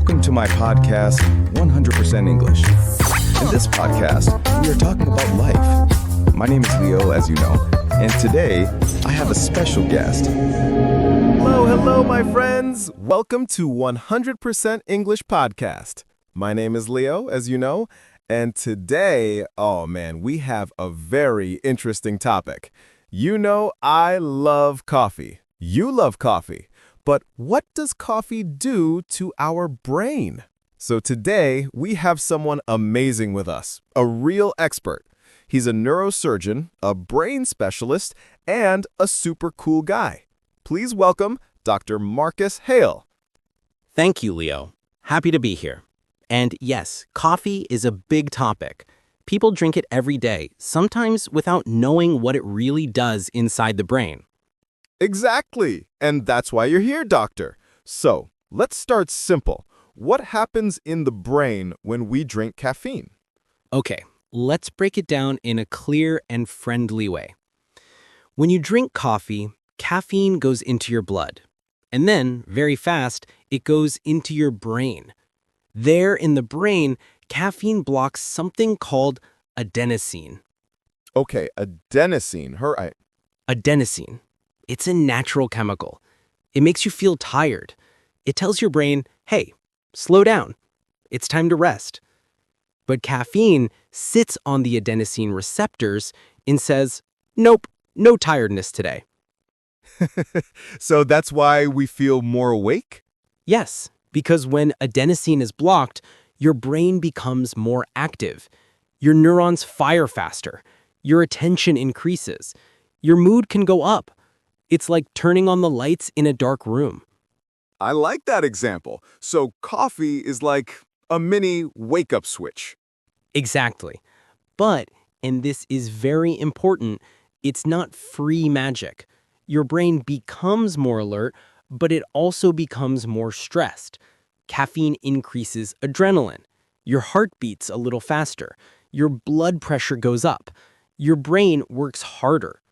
Welcome to my podcast, 100% English. In this podcast, we are talking about life. My name is Leo, as you know, and today I have a special guest. Hello, my friends. Welcome to 100% English Podcast. My name is Leo, as you know, and today, we have a very interesting topic. You know, I love coffee. You love coffee. But what does coffee do to our brain? So today, we have someone amazing with us, a real expert. He's a neurosurgeon, a brain specialist, and a super cool guy. Please welcome Dr. Marcus Hale. Thank you, Leo. Happy to be here. And yes, coffee is a big topic. People drink it every day, sometimes without knowing what it really does inside the brain. Exactly. And that's why you're here, doctor. So, let's start simple. What happens in the brain when we drink caffeine? Okay, let's break it down in a clear and friendly way. When you drink coffee, caffeine goes into your blood. And then, very fast, it goes into your brain. There in the brain, caffeine blocks something called adenosine. Okay, adenosine. Adenosine. It's a natural chemical. It makes you feel tired. It tells your brain, hey, slow down. It's time to rest. But caffeine sits on the adenosine receptors and says, nope, no tiredness today. So that's why we feel more awake? Yes, because when adenosine is blocked, your brain becomes more active. Your neurons fire faster. Your attention increases. Your mood can go up. It's like turning on the lights in a dark room. I like that example. So coffee is like a mini wake-up switch. Exactly. But, and this is very important, it's not free magic. Your brain becomes more alert, but it also becomes more stressed. Caffeine increases adrenaline. Your heart beats a little faster. Your blood pressure goes up. Your brain works harder.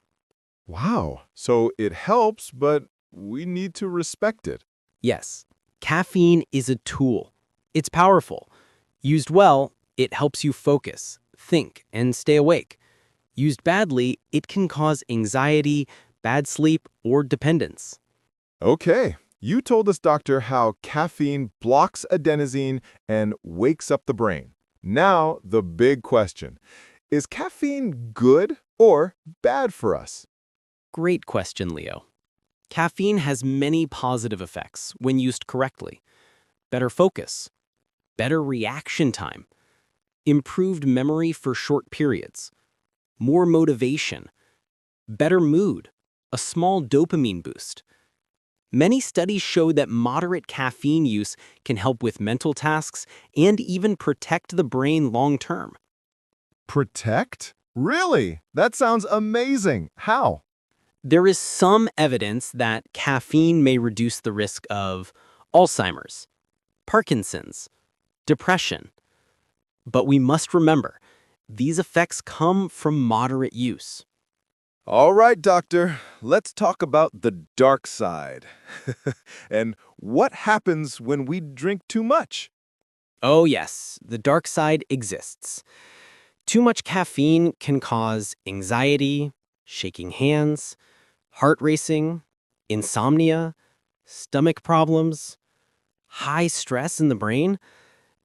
Wow. So it helps, but we need to respect it. Yes, caffeine is a tool. It's powerful. Used well, it helps you focus, think, and stay awake. Used badly, it can cause anxiety, bad sleep, or dependence. Okay. You told us, doctor, how caffeine blocks adenosine and wakes up the brain. Now, the big question. Is caffeine good or bad for us? Great question, Leo. Caffeine has many positive effects when used correctly. Better focus, better reaction time, improved memory for short periods, more motivation, better mood, a small dopamine boost. Many studies show that moderate caffeine use can help with mental tasks and even protect the brain long term. Protect? Really? That sounds amazing. How? There is some evidence that caffeine may reduce the risk of Alzheimer's, Parkinson's, depression. But we must remember, these effects come from moderate use. All right, doctor. Let's talk about the dark side. And what happens when we drink too much? Oh yes, the dark side exists. Too much caffeine can cause anxiety, shaking hands, heart racing, insomnia, stomach problems, high stress in the brain,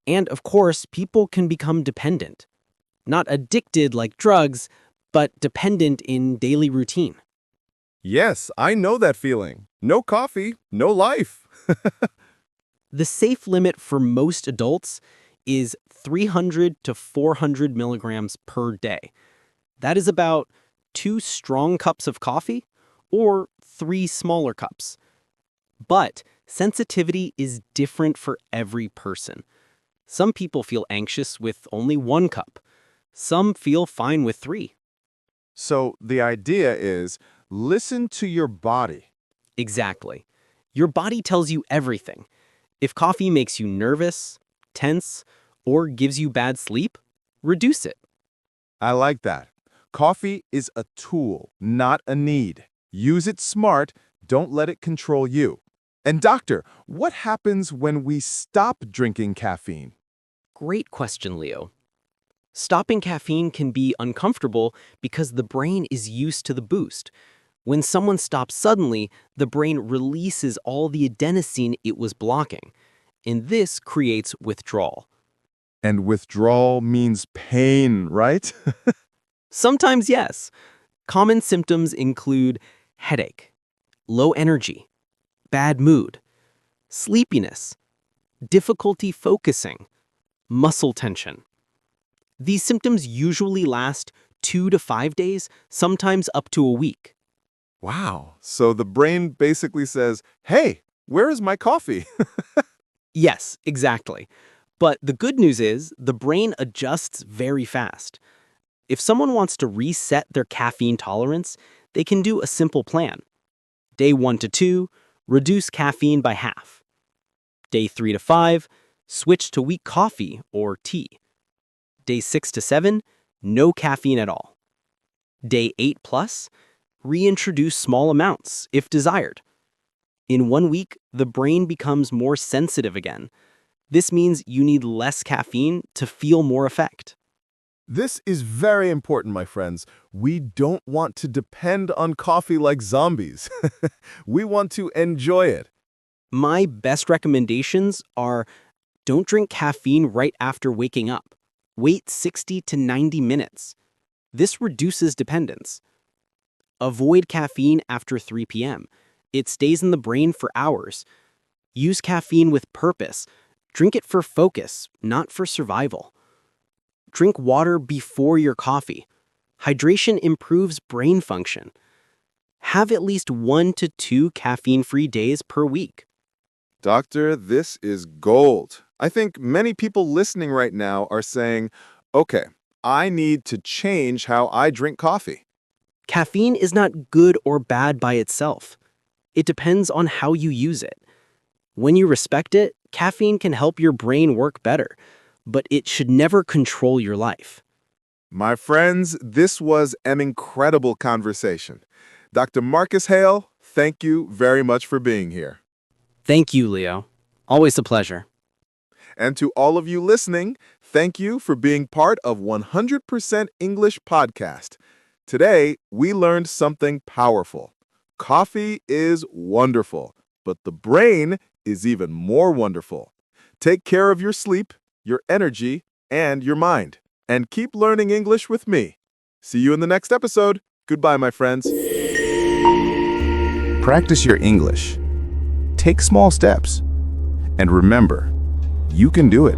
and of course, people can become dependent. Not addicted like drugs, but dependent in daily routine. Yes, I know that feeling. No coffee, no life. The safe limit for most adults is 300 to 400 milligrams per day. That is about 2 strong cups of coffee or 3 smaller cups. But sensitivity is different for every person. Some people feel anxious with only 1 cup. Some feel fine with 3. So the idea is listen to your body. Exactly. Your body tells you everything. If coffee makes you nervous, tense, or gives you bad sleep, reduce it. I like that. Coffee is a tool, not a need. Use it smart. Don't let it control you. And doctor, what happens when we stop drinking caffeine? Great question, Leo. Stopping caffeine can be uncomfortable because the brain is used to the boost. When someone stops suddenly, the brain releases all the adenosine it was blocking, and this creates withdrawal. And withdrawal means pain, right? Sometimes, yes. Common symptoms include headache, low energy, bad mood, sleepiness, difficulty focusing, muscle tension. These symptoms usually last 2 to 5 days, sometimes up to a week. Wow. So the brain basically says, hey, where is my coffee? Yes, exactly. But the good news is the brain adjusts very fast. If someone wants to reset their caffeine tolerance, they can do a simple plan. Day 1 to 2, reduce caffeine by half. Day 3 to 5, switch to weak coffee or tea. Day 6 to 7, no caffeine at all. Day 8 plus, reintroduce small amounts if desired. In 1 week, the brain becomes more sensitive again. This means you need less caffeine to feel more effect. This is very important, my friends. We don't want to depend on coffee like zombies. We want to enjoy it. My best recommendations are don't drink caffeine right after waking up. Wait 60 to 90 minutes. This reduces dependence. Avoid caffeine after 3 p.m. It stays in the brain for hours. Use caffeine with purpose. Drink it for focus, not for survival. Drink water before your coffee. Hydration improves brain function. Have at least 1 to 2 caffeine-free days per week. Doctor, this is gold. I think many people listening right now are saying, okay, I need to change how I drink coffee. Caffeine is not good or bad by itself. It depends on how you use it. When you respect it, caffeine can help your brain work better, but it should never control your life. My friends, this was an incredible conversation. Dr. Marcus Hale, thank you very much for being here. Thank you, Leo. Always a pleasure. And to all of you listening, thank you for being part of 100% English Podcast. Today, we learned something powerful. Coffee is wonderful, but the brain is even more wonderful. Take care of your sleep, your energy, and your mind. And keep learning English with me. See you in the next episode. Goodbye, my friends. Practice your English. Take small steps. And remember, you can do it.